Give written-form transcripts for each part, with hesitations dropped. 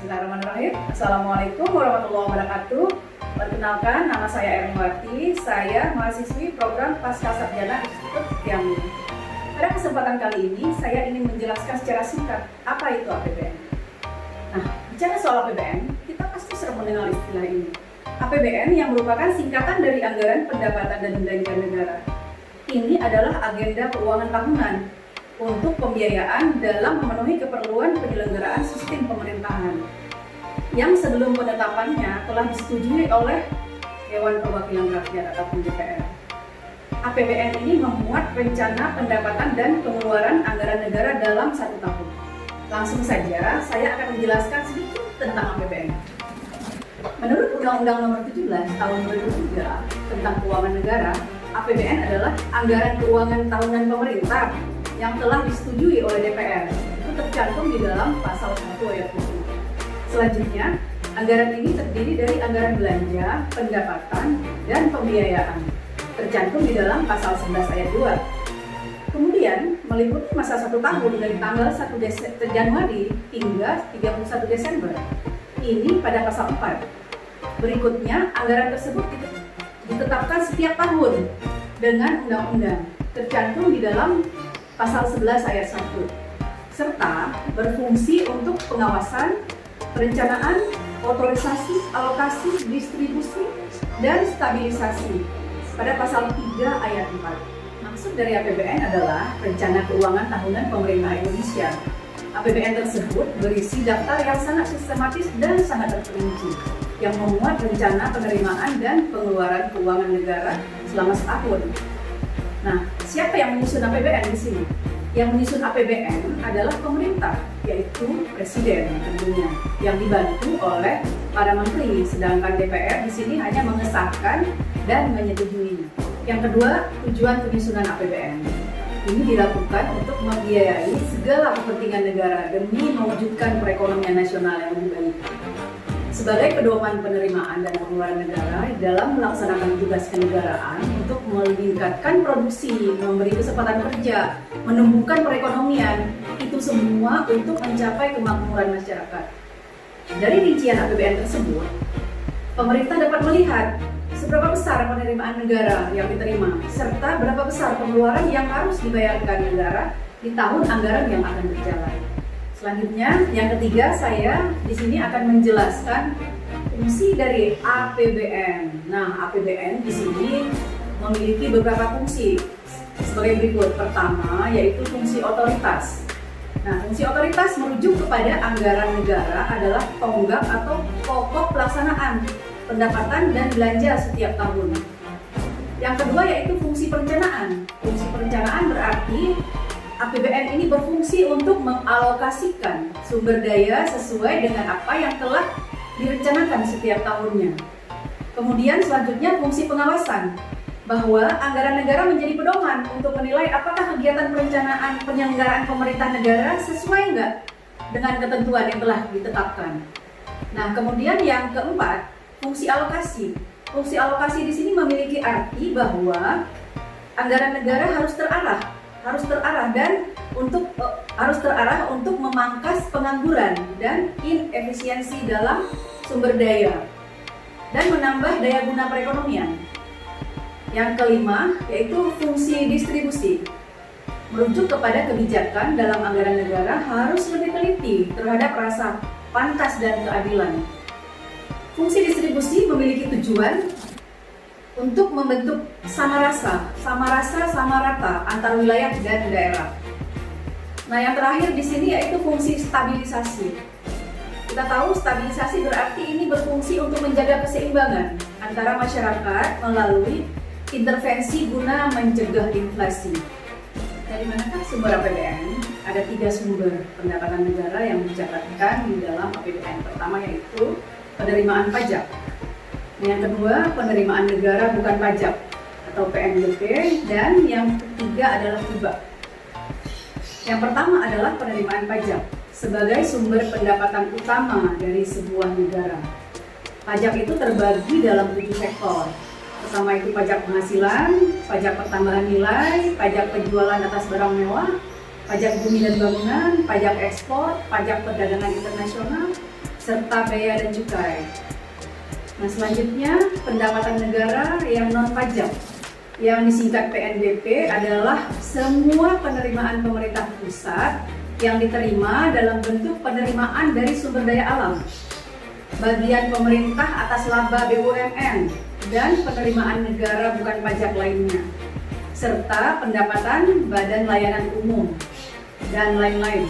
Bismillahirrahmanirrahim. Assalamualaikum warahmatullahi wabarakatuh. Perkenalkan, nama saya Erniwati. Saya mahasiswi program Pascasarjana Institut Kiamin. Pada kesempatan kali ini, saya ingin menjelaskan secara singkat apa itu APBN. Nah, bicara soal APBN, kita pasti sering mendengar istilah ini. APBN yang merupakan singkatan dari Anggaran Pendapatan dan Belanja Negara. Ini adalah agenda keuangan tahunan untuk pembiayaan dalam memenuhi keperluan penyelenggaraan sistem pemerintahan yang sebelum penetapannya telah disetujui oleh Dewan Perwakilan Rakyat atau DPR. APBN ini memuat rencana pendapatan dan pengeluaran anggaran negara dalam 1 tahun. Langsung saja, saya akan menjelaskan sedikit tentang APBN. Menurut Undang-Undang Nomor 17 Tahun 2003 tentang Keuangan Negara, APBN adalah anggaran keuangan tahunan pemerintah yang telah disetujui oleh DPR. Itu tercantum di dalam pasal 1 ayat 7. Selanjutnya, anggaran ini terdiri dari anggaran belanja, pendapatan, dan pembiayaan. Tercantum di dalam pasal 11 ayat 2. Kemudian, meliputi masa 1 tahun dari tanggal 1 Januari hingga 31 Desember. Ini pada pasal 4. Berikutnya, anggaran tersebut ditetapkan setiap tahun dengan undang-undang. Tercantum di dalam pasal 11 ayat 1, serta berfungsi untuk pengawasan, perencanaan, otorisasi, alokasi, distribusi, dan stabilisasi pada pasal 3 ayat 4. Maksud dari APBN adalah Rencana Keuangan Tahunan Pemerintah Indonesia. APBN tersebut berisi daftar yang sangat sistematis dan sangat terperinci, yang memuat rencana penerimaan dan pengeluaran keuangan negara selama setahun. Nah, siapa yang menyusun APBN di sini? Yang menyusun APBN adalah pemerintah, yaitu Presiden tentunya, yang dibantu oleh para menteri, sedangkan DPR di sini hanya mengesahkan dan menyetujuinya. Yang kedua, tujuan penyusunan APBN. Ini dilakukan untuk membiayai segala kepentingan negara demi mewujudkan perekonomian nasional yang lebih baik. Sebagai pedoman penerimaan dan pengeluaran negara dalam melaksanakan tugas kenegaraan untuk meningkatkan produksi, memberi kesempatan kerja, menumbuhkan perekonomian, itu semua untuk mencapai kemakmuran masyarakat. Dari rincian APBN tersebut, pemerintah dapat melihat seberapa besar penerimaan negara yang diterima, serta berapa besar pengeluaran yang harus dibayarkan negara di tahun anggaran yang akan berjalan. Selanjutnya, yang ketiga, saya di sini akan menjelaskan fungsi dari APBN. Nah, APBN di sini memiliki beberapa fungsi sebagai berikut. Pertama, yaitu fungsi otoritas. Nah, fungsi otoritas merujuk kepada anggaran negara adalah tonggak atau pokok pelaksanaan pendapatan dan belanja setiap tahun. Yang kedua, yaitu fungsi perencanaan. Fungsi perencanaan berarti APBN ini berfungsi untuk mengalokasikan sumber daya sesuai dengan apa yang telah direncanakan setiap tahunnya. Kemudian selanjutnya fungsi pengawasan, bahwa anggaran negara menjadi pedoman untuk menilai apakah kegiatan perencanaan penyelenggaraan pemerintah negara sesuai enggak dengan ketentuan yang telah ditetapkan. Nah, kemudian yang keempat, fungsi alokasi. Fungsi alokasi di sini memiliki arti bahwa anggaran negara harus terarah untuk memangkas pengangguran dan inefisiensi dalam sumber daya dan menambah daya guna perekonomian. Yang kelima, yaitu fungsi distribusi, merujuk kepada kebijakan dalam anggaran negara harus lebih teliti terhadap rasa pantas dan keadilan. Fungsi distribusi memiliki tujuan untuk membentuk sama rasa, sama rata antar wilayah dan daerah. Nah, yang terakhir di sini yaitu fungsi stabilisasi. Kita tahu stabilisasi berarti ini berfungsi untuk menjaga keseimbangan antara masyarakat melalui intervensi guna mencegah inflasi. Dari manakah sumber APBN? Ada 3 sumber pendapatan negara yang dicatatkan di dalam APBN. Pertama yaitu penerimaan pajak. Yang kedua, penerimaan negara bukan pajak atau PNBP, dan yang ketiga adalah hibah. Yang pertama adalah penerimaan pajak sebagai sumber pendapatan utama dari sebuah negara. Pajak itu terbagi dalam 7 sektor. Pertama itu pajak penghasilan, pajak pertambahan nilai, pajak penjualan atas barang mewah, pajak bumi dan bangunan, pajak ekspor, pajak perdagangan internasional, serta bea dan cukai. Nah, selanjutnya pendapatan negara yang non pajak yang disingkat PNBP adalah semua penerimaan pemerintah pusat yang diterima dalam bentuk penerimaan dari sumber daya alam, bagian pemerintah atas laba BUMN, dan penerimaan negara bukan pajak lainnya, serta pendapatan badan layanan umum, dan lain-lain.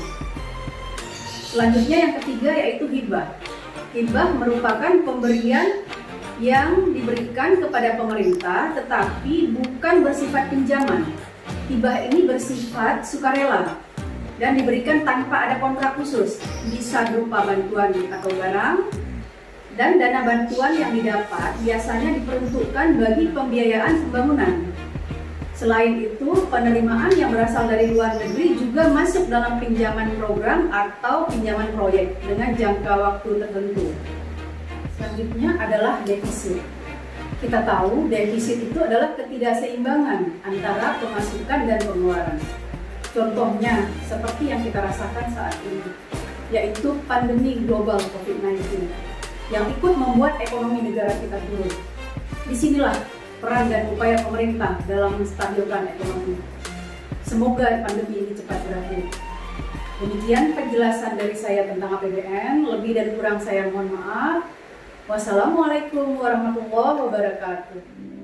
Selanjutnya yang ketiga yaitu hibah. Hibah merupakan pemberian yang diberikan kepada pemerintah tetapi bukan bersifat pinjaman. Hibah ini bersifat sukarela dan diberikan tanpa ada kontrak khusus, bisa berupa bantuan atau barang, dan dana bantuan yang didapat biasanya diperuntukkan bagi pembiayaan pembangunan. Selain itu, penerimaan yang berasal dari luar negeri juga masuk dalam pinjaman program atau pinjaman proyek dengan jangka waktu tertentu. Selanjutnya adalah defisit. Kita tahu defisit itu adalah ketidakseimbangan antara pemasukan dan pengeluaran. Contohnya seperti yang kita rasakan saat ini, yaitu pandemi global COVID-19 yang ikut membuat ekonomi negara kita turun. Disinilah peran dan upaya pemerintah dalam menstabilkan ekonomi. Semoga pandemi ini cepat berakhir. Demikian penjelasan dari saya tentang APBN. Lebih dan kurang saya mohon maaf. Wassalamualaikum warahmatullahi wabarakatuh.